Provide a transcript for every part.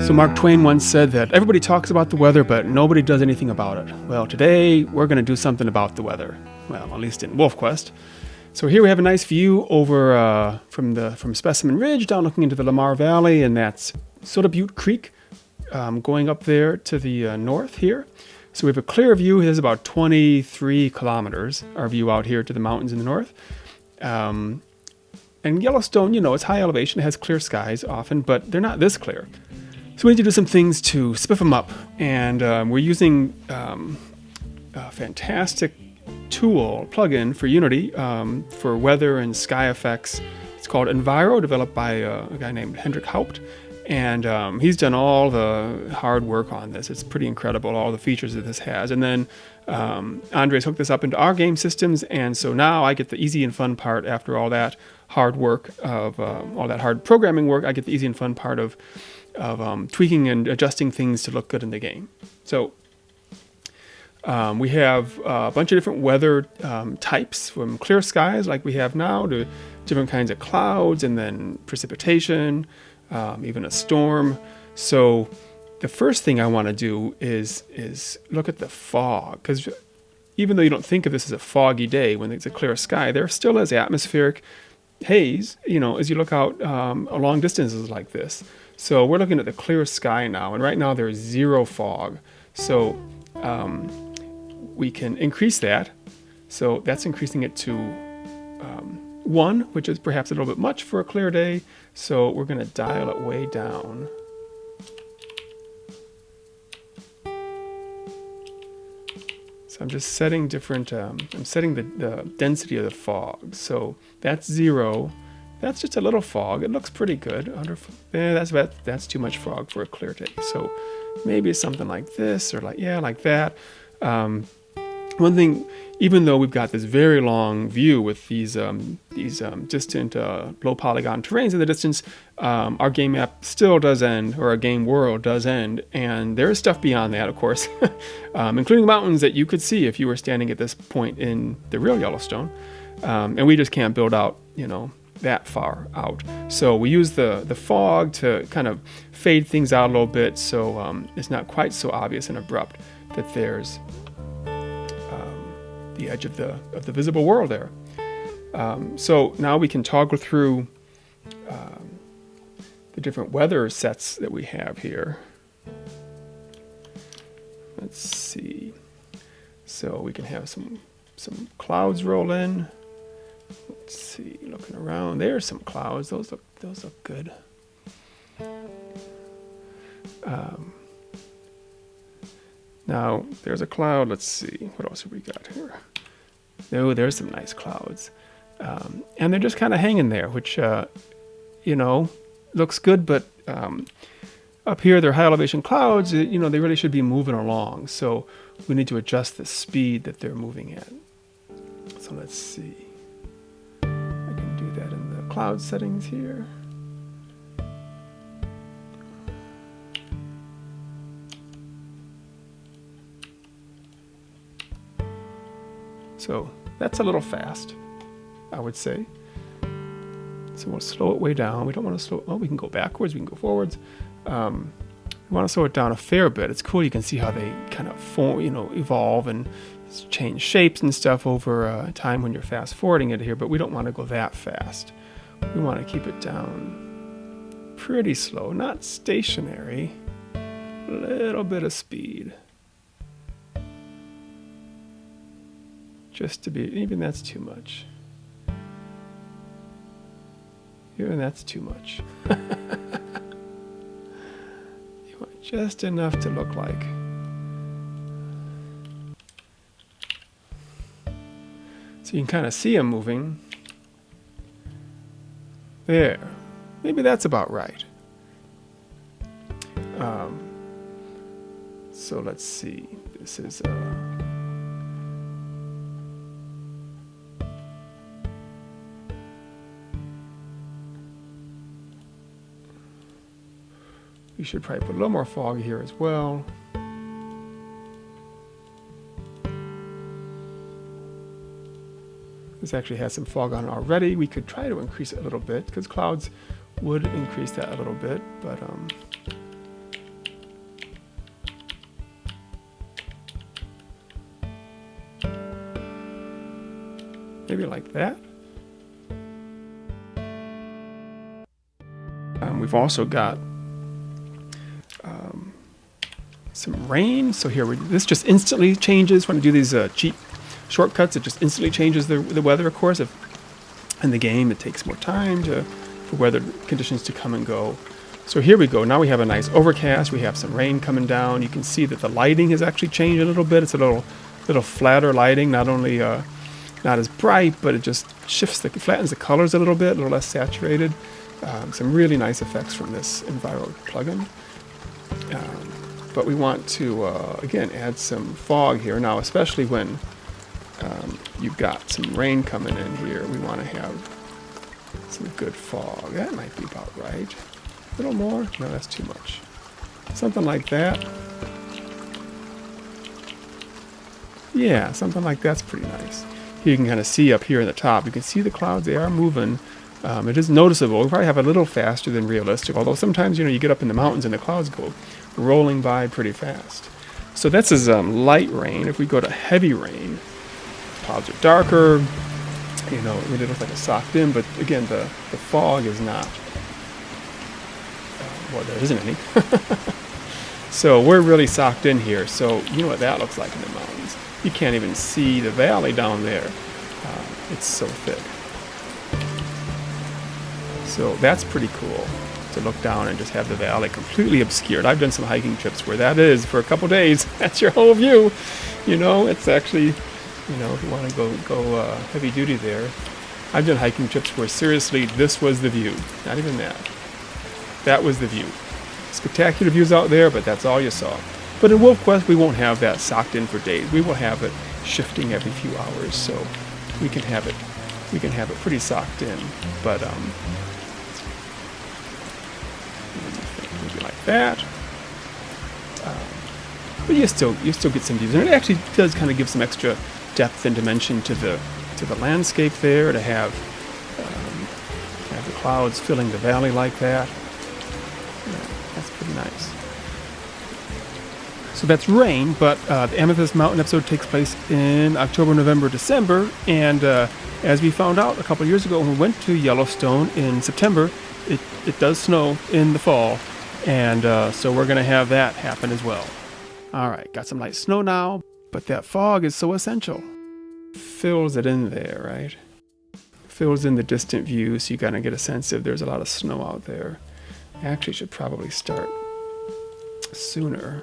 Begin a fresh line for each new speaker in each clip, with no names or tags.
So Mark Twain once said that everybody talks about the weather, but nobody does anything about it. Well, today we're going to do something about the weather. Well, at least in WolfQuest. So here we have a nice view over from Specimen Ridge down looking into the Lamar Valley, and that's Soda Butte Creek going up there to the north here. So we have a clear view. Here's about 23 kilometers, our view out here to the mountains in the north. And Yellowstone, you know, it's high elevation. It has clear skies often, but they're not this clear. So we need to do some things to spiff them up. And we're using a fantastic tool, plugin for Unity for weather and sky effects. It's called Enviro, developed by a guy named Hendrik Haupt. And he's done all the hard work on this. It's pretty incredible, all the features that this has. And then Andres hooked this up into our game systems. And so now I get the easy and fun part after all that hard work of all that hard programming work. I get the easy and fun part of tweaking and adjusting things to look good in the game. So we have a bunch of different weather types, from clear skies like we have now to different kinds of clouds, and then precipitation, even a storm. So the first thing I want to do is look at the fog, because even though you don't think of this as a foggy day when it's a clear sky, there still is atmospheric haze, you know, as you look out long distances like this. So we're looking at the clear sky now, and right now there's zero fog. So we can increase that. So that's increasing it to 1, which is perhaps a little bit much for a clear day. So we're going to dial it way down. So I'm just setting different, I'm setting the density of the fog. So that's 0. That's just a little fog. It looks pretty good. That's too much fog for a clear day. So maybe something like this, or like that. One thing, even though we've got this very long view with these distant low polygon terrains in the distance, our game map still does end, or our game world does end, and there is stuff beyond that, of course, including mountains that you could see if you were standing at this point in the real Yellowstone, and we just can't build out, you know, that far out. So we use the fog to kind of fade things out a little bit, so it's not quite so obvious and abrupt that there's the edge of the visible world there. So now we can toggle through the different weather sets that we have here. Let's see. So we can have some clouds roll in. Let's see, looking around, there's some clouds. Those look good. Now there's a cloud. Let's see, what else have we got here? Oh, there's some nice clouds, and they're just kind of hanging there, which you know, looks good. But up here, they're high elevation clouds. You know, they really should be moving along. So we need to adjust the speed that they're moving at. So let's see. That in the cloud settings here. So that's a little fast, I would say. So we'll slow it way down. We don't want to slow. Oh, we can go backwards. We can go forwards. We want to slow it down a fair bit. It's cool. You can see how they kind of form, you know, evolve and change shapes and stuff over time when you're fast forwarding it here, but we don't want to go that fast. We want to keep it down pretty slow, not stationary, a little bit of speed. Just to be, even that's too much. Even that's too much. You want just enough to look like. So you can kind of see them moving. There. Maybe that's about right. So let's see. This is we should probably put a little more fog here as well. This actually has some fog on it already. We could try to increase it a little bit because clouds would increase that a little bit, but maybe like that. We've also got some rain. So here, this just instantly changes. When I do these cheat shortcuts, it just instantly changes the weather, of course. If in the game, it takes more time for weather conditions to come and go. So here we go. Now we have a nice overcast. We have some rain coming down. You can see that the lighting has actually changed a little bit. It's a little flatter lighting, not only not as bright, but it just flattens the colors a little bit, a little less saturated. Some really nice effects from this Enviro plugin. But we want to, again, add some fog here. Now, especially when you've got some rain coming in here, we want to have some good fog. That might be about right. A little more? No, that's too much. Something like that. Yeah, something like that's pretty nice. Here you can kind of see up here in the top, you can see the clouds, they are moving. It is noticeable. We probably have a little faster than realistic, although sometimes, you get up in the mountains and the clouds go rolling by pretty fast. So that's as light rain. If we go to heavy rain, clouds are darker. It really looks like it's socked in, but again, the fog is not. Well, there isn't any. So we're really socked in here. So you know what that looks like in the mountains. You can't even see the valley down there. It's so thick. So that's pretty cool to look down and just have the valley completely obscured. I've done some hiking trips where that is for a couple days. That's your whole view. It's actually, if you want to go heavy duty there. I've done hiking trips where seriously this was the view. Not even that. That was the view. Spectacular views out there, but that's all you saw. But in WolfQuest, we won't have that socked in for days. We will have it shifting every few hours, so we can have it pretty socked in. But maybe like that. But you still get some views, and it actually does kind of give some extra depth and dimension to the landscape there, to have the clouds filling the valley like that. Yeah, that's pretty nice. So that's rain, but the Amethyst Mountain episode takes place in October, November, December, and as we found out a couple of years ago when we went to Yellowstone in September, it does snow in the fall, and so we're going to have that happen as well. All right, got some light snow now, but that fog is so essential. Fills it in there, right? Fills in the distant view, so you kind of get a sense if there's a lot of snow out there. Actually, should probably start sooner.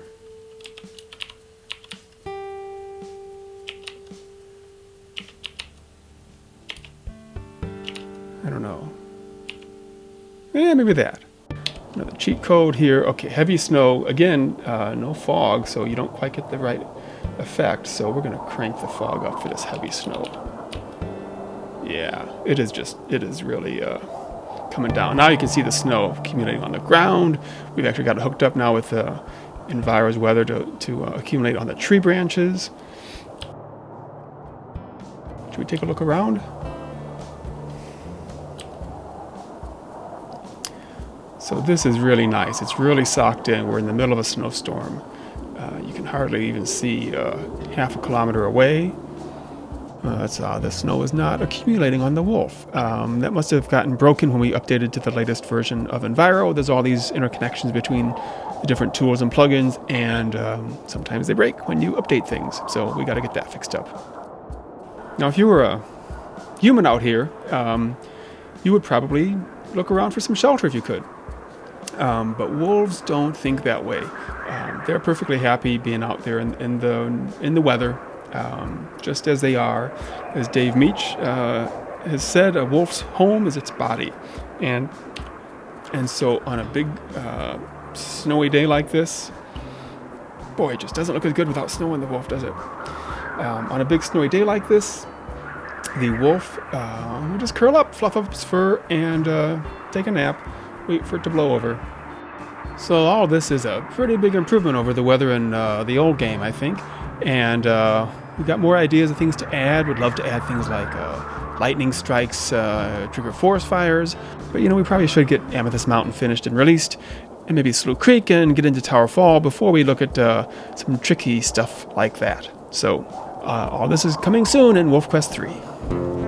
I don't know. Yeah, maybe that. Another cheat code here. Okay, heavy snow. Again, no fog, so you don't quite get the right effect. So we're going to crank the fog up for this heavy snow. Yeah, it is really coming down. Now you can see the snow accumulating on the ground. We've actually got it hooked up now with Enviro's weather to accumulate on the tree branches. Should we take a look around? So this is really nice. It's really socked in. We're in the middle of a snowstorm. You can hardly even see half a kilometer away. The snow is not accumulating on the Wolf. That must have gotten broken when we updated to the latest version of Enviro. There's all these interconnections between the different tools and plugins, and sometimes they break when you update things. So we got to get that fixed up. Now, if you were a human out here, you would probably look around for some shelter if you could. But wolves don't think that way. They're perfectly happy being out there in the weather, just as they are. As Dave Meach has said, a wolf's home is its body, and so on a big snowy day like this, boy, it just doesn't look as good without snow in the wolf, does it? On a big snowy day like this, the wolf will just curl up, fluff up his fur, and take a nap. Wait for it to blow over. So all this is a pretty big improvement over the weather in the old game, I think. And we've got more ideas of things to add. We'd love to add things like lightning strikes, trigger forest fires. But we probably should get Amethyst Mountain finished and released, and maybe Slough Creek, and get into Tower Fall before we look at some tricky stuff like that. So all this is coming soon in WolfQuest 3.